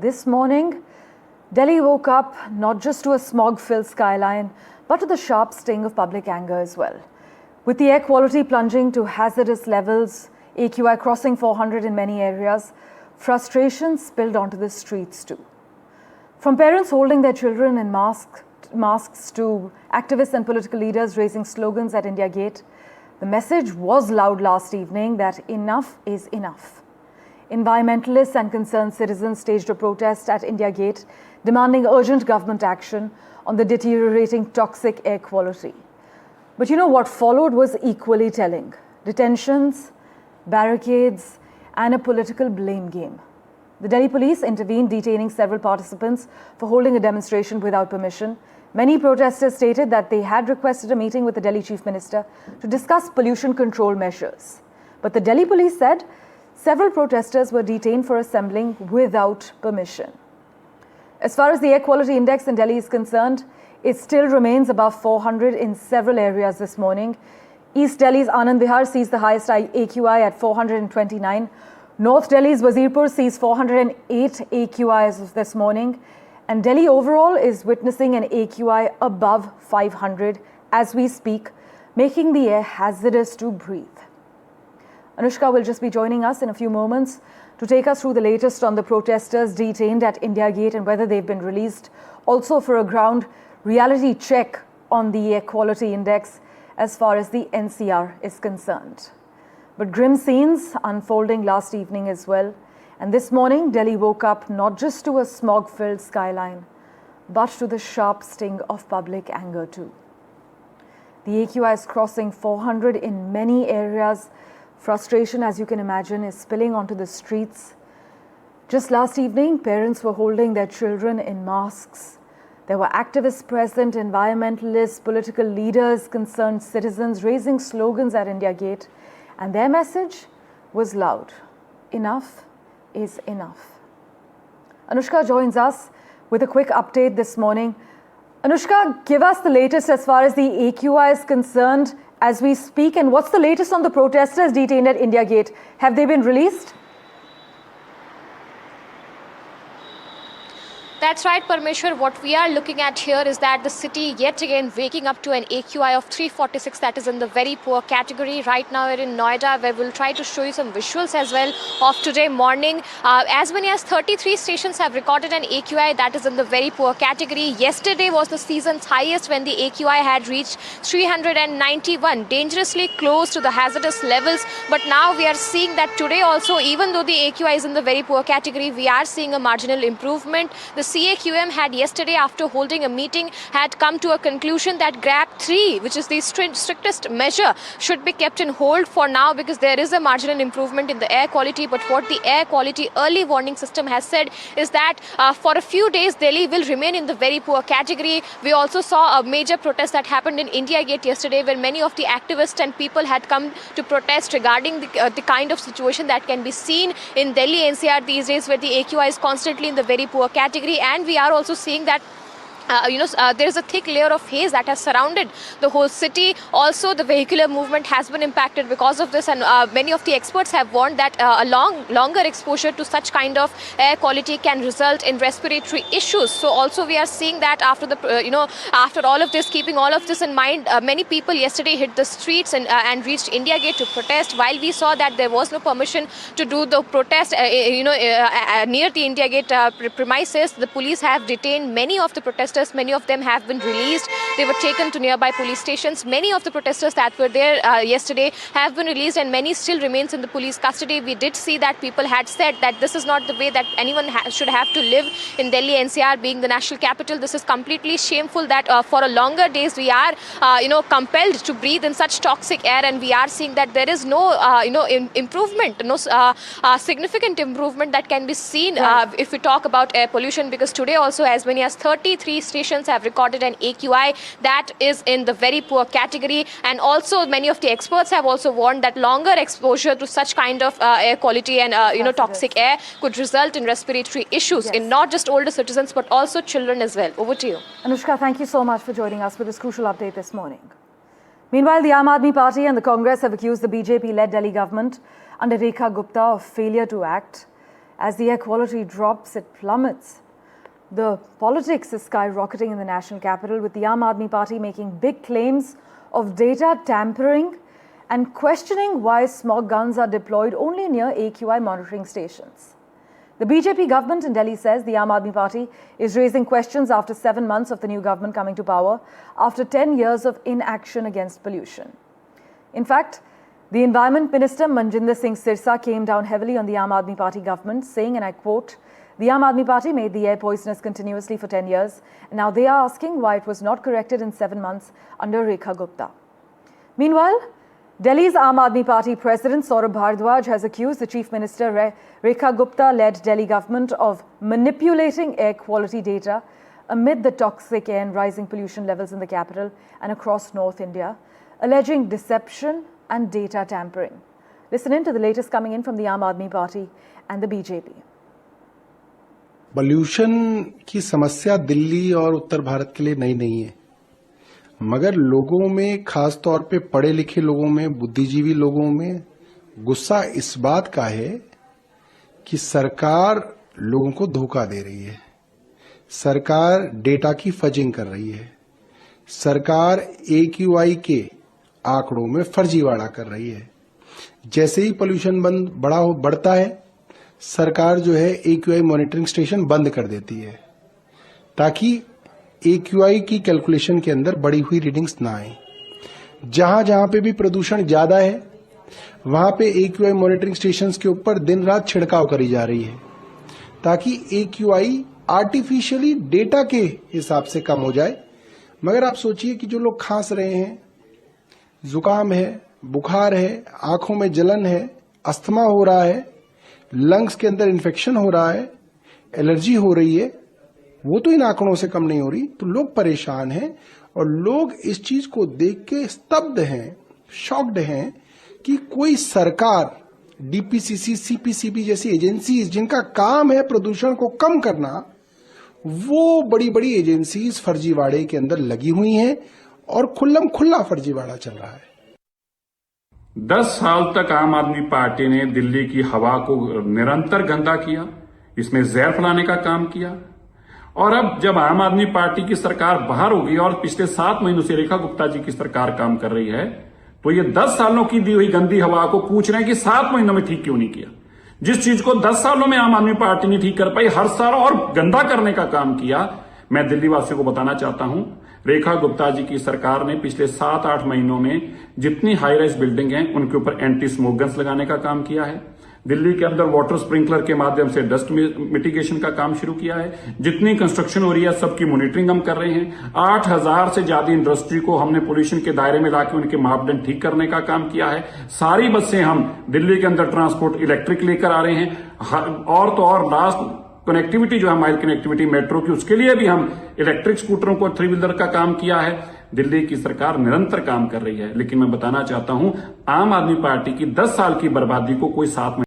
This morning, Delhi woke up not just to a smog-filled skyline, but to the sharp sting of public anger as well. With the air quality plunging to hazardous levels, AQI crossing 400 in many areas, frustration spilled onto the streets too. From parents holding their children in masks to activists and political leaders raising slogans at India Gate, the message was loud last evening that enough is enough. Environmentalists and concerned citizens staged a protest at India Gate, demanding urgent government action on the deteriorating toxic air quality. But what followed was equally telling. Detentions, barricades, and a political blame game. The Delhi police intervened, detaining several participants for holding a demonstration without permission. Many protesters stated that they had requested a meeting with the Delhi Chief Minister to discuss pollution control measures. But the Delhi police said several protesters were detained for assembling without permission. As far as the air quality index in Delhi is concerned, it still remains above 400 in several areas this morning. East Delhi's Anand Vihar sees the highest AQI at 429. North Delhi's Wazirpur sees 408 AQI as of this morning. And Delhi overall is witnessing an AQI above 500 as we speak, making the air hazardous to breathe. Anushka will just be joining us in a few moments to take us through the latest on the protesters detained at India Gate and whether they've been released. Also for a ground reality check on the air quality index as far as the NCR is concerned. But grim scenes unfolding last evening as well. And this morning, Delhi woke up not just to a smog-filled skyline, but to the sharp sting of public anger too. The AQI is crossing 400 in many areas. Frustration, as you can imagine, is spilling onto the streets. Just last evening, parents were holding their children in masks. There were activists present, environmentalists, political leaders, concerned citizens raising slogans at India Gate. And their message was loud. Enough is enough. Anushka joins us with a quick update this morning. Anushka, give us the latest as far as the AQI is concerned as we speak, and what's the latest on the protesters detained at India Gate? Have they been released? That's right, Parmeshwar. What we are looking at here is that the city yet again waking up to an AQI of 346, that is in the very poor category. Right now we're in Noida, where we'll try to show you some visuals as well of today morning. As many as 33 stations have recorded an AQI that is in the very poor category. Yesterday was the season's highest when the AQI had reached 391, dangerously close to the hazardous levels. But now we are seeing that today also, even though the AQI is in the very poor category, we are seeing a marginal improvement. The CAQM had yesterday, after holding a meeting, had come to a conclusion that GRAP 3, which is the strictest measure, should be kept in hold for now because there is a marginal improvement in the air quality. But what the air quality early warning system has said is that for a few days, Delhi will remain in the very poor category. We also saw a major protest that happened in India Gate yesterday, where many of the activists and people had come to protest regarding the kind of situation that can be seen in Delhi NCR these days, where the AQI is constantly in the very poor category. And we are also seeing that there is a thick layer of haze that has surrounded the whole city. Also, the vehicular movement has been impacted because of this, and many of the experts have warned that a longer exposure to such kind of air quality can result in respiratory issues. So also we are seeing that after the after all of this, keeping all of this in mind, many people yesterday hit the streets and reached India Gate to protest. While we saw that there was no permission to do the protest near the India Gate premises, the police have detained many of the protesters. Many of them have been released. They were taken to nearby police stations. Many of the protesters that were there yesterday have been released, and many still remains in the police custody. We did see that people had said that this is not the way that anyone should have to live in Delhi NCR, being the national capital. This is completely shameful that for a longer days we are compelled to breathe in such toxic air, and we are seeing that there is no improvement, no significant improvement that can be seen if we talk about air pollution, because today also as many as 33 stations have recorded an AQI that is in the very poor category. And also many of the experts have also warned that longer exposure to such kind of air quality and toxic air could result in respiratory issues in not just older citizens but also children as well. Over to you. Anushka, thank you so much for joining us for this crucial update this morning. Meanwhile, the Aam Aadmi Party and the Congress have accused the BJP-led Delhi government under Rekha Gupta of failure to act. As the air quality drops, it plummets. The politics is skyrocketing in the national capital, with the Aam Aadmi Party making big claims of data tampering and questioning why smog guns are deployed only near AQI monitoring stations. The BJP government in Delhi says the Aam Aadmi Party is raising questions after 7 months of the new government coming to power, after 10 years of inaction against pollution. In fact, the Environment Minister Manjinder Singh Sirsa came down heavily on the Aam Aadmi Party government, saying, and I quote, "The Aam Aadmi Party made the air poisonous continuously for 10 years, and now they are asking why it was not corrected in 7 months under Rekha Gupta." Meanwhile, Delhi's Aam Aadmi Party President Saurabh Bhardwaj has accused the Chief Minister Rekha Gupta-led Delhi government of manipulating air quality data amid the toxic air and rising pollution levels in the capital and across North India, alleging deception and data tampering. Listen in to the latest coming in from the Aam Aadmi Party and the BJP. Pollution की समस्या दिल्ली और उत्तर भारत के लिए नई नहीं है, मगर लोगों में, खास तौर पे पढ़े लिखे लोगों में, बुद्धिजीवी लोगों में गुस्सा इस बात का है कि सरकार लोगों को धोखा दे रही है, सरकार डेटा की फजिंग कर रही है, सरकार AQI के आंकड़ों में फर्जीवाड़ा कर रही है। जैसे ही पोल्यूशन बढ़ता है, सरकार जो है AQI मॉनिटरिंग स्टेशन बंद कर देती है ताकि AQI की कैलकुलेशन के अंदर बढ़ी हुई रीडिंग्स ना आए। जहां जहां पे भी प्रदूषण ज्यादा है, वहां पे AQI मॉनिटरिंग स्टेशंस के ऊपर दिन रात छिड़काव करी जा रही है ताकि AQI आर्टिफिशियली डेटा के हिसाब से कम हो जाए। मगर आप सोचिए कि जो लोग खांस रहे हैं, जुकाम है, बुखार है, आंखों में जलन है, अस्थमा हो रहा है, लंग्स के अंदर इन्फेक्शन हो रहा है, एलर्जी हो रही है, वो तो इन आंकड़ों से कम नहीं हो रही। तो लोग परेशान हैं और लोग इस चीज को देख के स्तब्ध हैं, शॉक्ड हैं कि कोई सरकार, DPCC, CPCB जैसी एजेंसीज जिनका काम है प्रदूषण को कम करना, वो बड़ी बड़ी एजेंसीज फर्जीवाड़े के अंदर लगी हुई हैं और खुल्लम खुल्ला फर्जीवाड़ा चल रहा है। 10 साल तक आम आदमी पार्टी ने दिल्ली की हवा को निरंतर गंदा किया, इसमें जहर फैलाने का काम किया। और अब जब आम आदमी पार्टी की सरकार बाहर होगी और पिछले 7 महीनों से रेखा गुप्ता जी की सरकार काम कर रही है, तो ये 10 सालों की दी हुई गंदी हवा को पूछ रहे हैं कि 7 महीनों में ठीक क्यों नहीं किया। जिस चीज को 10 सालों में आम आदमी पार्टी नहीं ठीक कर पाई, हर साल और गंदा करने का काम किया। मैं दिल्ली वासियों को बताना चाहता हूं, रेखा गुप्ता जी की सरकार ने पिछले 7-8 महीनों में जितनी हाई राइज बिल्डिंग हैं उनके ऊपर एंटी स्मोक गन्स लगाने का काम किया है। दिल्ली के अंदर वाटर स्प्रिंकलर के माध्यम से डस्ट मिटिगेशन का काम शुरू किया है। जितनी कंस्ट्रक्शन हो रही है सबकी मॉनिटरिंग हम कर रहे हैं। 8000 से ज्यादा इंडस्ट्री को हमने पोल्यूशन के दायरे में लाकर उनके मापदंड ठीक करने का काम किया है। सारी बसें हम दिल्ली के अंदर ट्रांसपोर्ट इलेक्ट्रिक लेकर आ रहे हैं। और तो और लास्ट कनेक्टिविटी जो है, माइल कनेक्टिविटी मेट्रो की, उसके लिए भी हम इलेक्ट्रिक स्कूटरों को 3 व्हीलर का काम किया है। दिल्ली की सरकार निरंतर काम कर रही है, लेकिन मैं बताना चाहता हूं आम आदमी पार्टी की 10 साल की बर्बादी को कोई साथ में